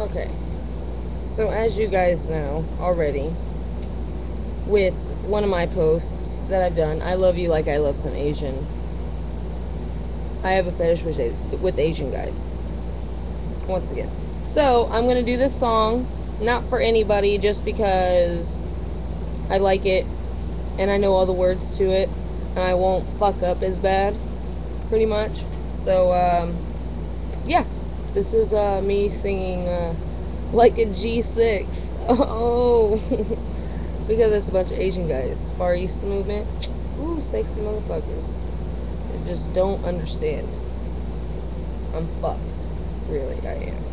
Okay, so as you guys know already, with one of my posts that I've done, I love you like I love some Asian. I have a fetish with Asian guys. Once again. So, I'm going to do this song, not for anybody, just because I like it, and I know all the words to it, and I won't fuck up as bad, pretty much. So, yeah. This is me singing like a G6. Oh, because it's a bunch of Asian guys. Far East movement. Ooh, sexy motherfuckers. I just don't understand. I'm fucked. Really, I am.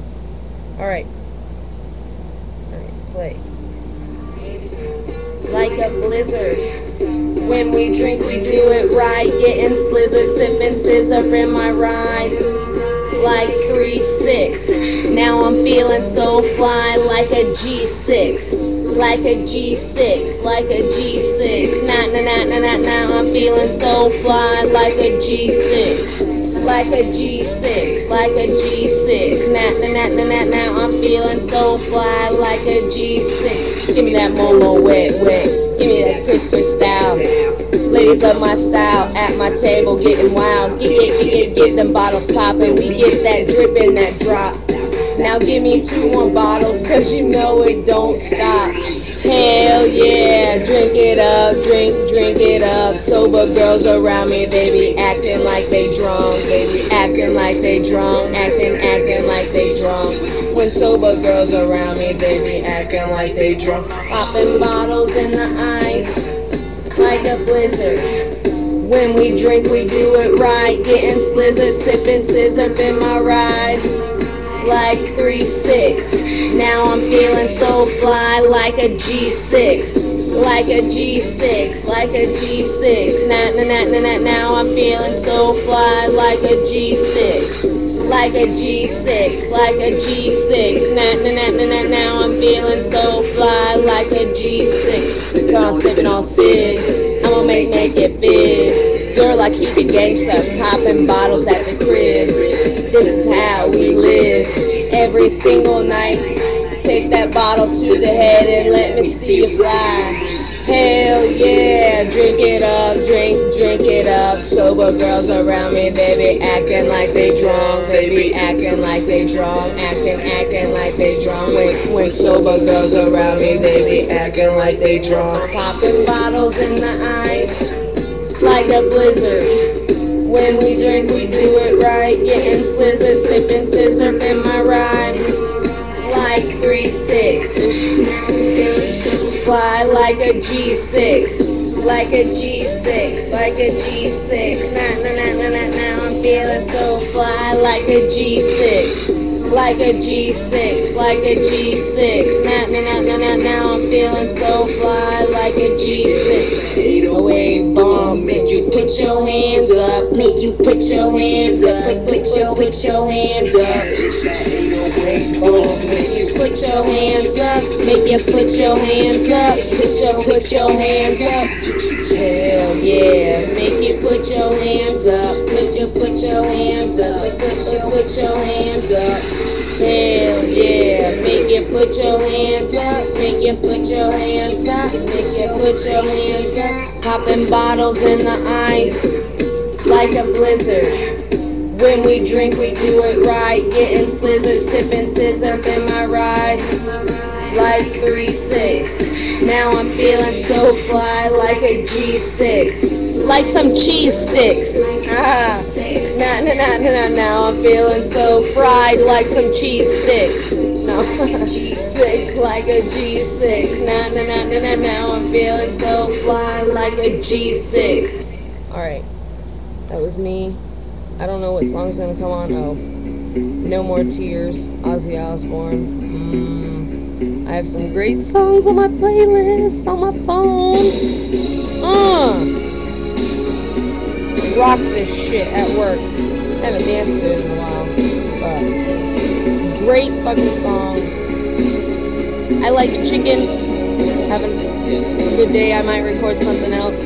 Alright. Alright, play. Like a blizzard. When we drink, we do it right. Getting slizzard, sipping scissor in my ride. Like 3-6. Now I'm feeling so fly like a G6. Like a G6. Like a G6. Now I'm feeling so fly like a G6. Like a G6. Like a G6. Now I'm feeling so fly like a G6. Give me that Momo wet wet. Give me that Chris style. Ladies love my style, at my table getting wild. Get them bottles popping. We get that drip and that drop. Now give me 2 more bottles, cause you know it don't stop. Hell yeah, drink it up, drink it up. Sober girls around me, they be acting like they drunk. They be acting like they drunk, acting like they drunk. When sober girls around me, they be acting like they drunk. Popping bottles in the ice like a blizzard. When we drink, we do it right. Getting slizzard, sipping scissor in my ride. Like 3-6. Now I'm feeling so fly like a G6. Like a G6. Like a G6. Now I'm feeling so fly like a G6. Like a G6, like a G6. Now I'm feeling so fly like a G6. Gone sipping on Sid. I'ma make it fizz. Girl, I keep it gangsta, popping bottles at the crib. This is how we live. Every single night, take that bottle to the head and let me see you fly. Hell yeah, drink it up, drink it up. Sober girls around me, they be acting like they drunk. They be acting like they drunk, acting like they drunk. When sober girls around me, they be acting like they drunk. Popping bottles in the ice, like a blizzard. When we drink, we do it right. Getting slizzard, sipping scissor in my ride. Like 3-6. Oops. Fly like a G6. Like a G6. Like a G6. Now I'm feeling so fly like a G6. Like a G6. Like a G6. Now I'm feeling so fly like a G6. 808 bomb, make you put your hands up. Make you put your hands up. Put your hands up. 808 bomb, make you put your hands up. Make you put your hands up. Put your hands up. Hell yeah, make you put your hands up. Put your hands up. Put your hands up. Hell yeah, make you put your hands up. Make you put your hands up. Make you put your hands up. Popping bottles in the ice like a blizzard. When we drink, we do it right. Getting slizzard, sipping scissor in my ride. Like 3-6. Now I'm feeling so fly like a G6. Like some cheese sticks. Now I'm feeling so fried like some cheese sticks. No. 6 like a G6. Now I'm feeling so fly like a G6. Alright. That was me. I don't know what song's gonna come on. Oh. No More Tears. Ozzy Osbourne. I have some great songs on my playlist on my phone. Rock this shit at work. I haven't danced to it in a while. But great fucking song. I like chicken. Having a good day, I might record something else.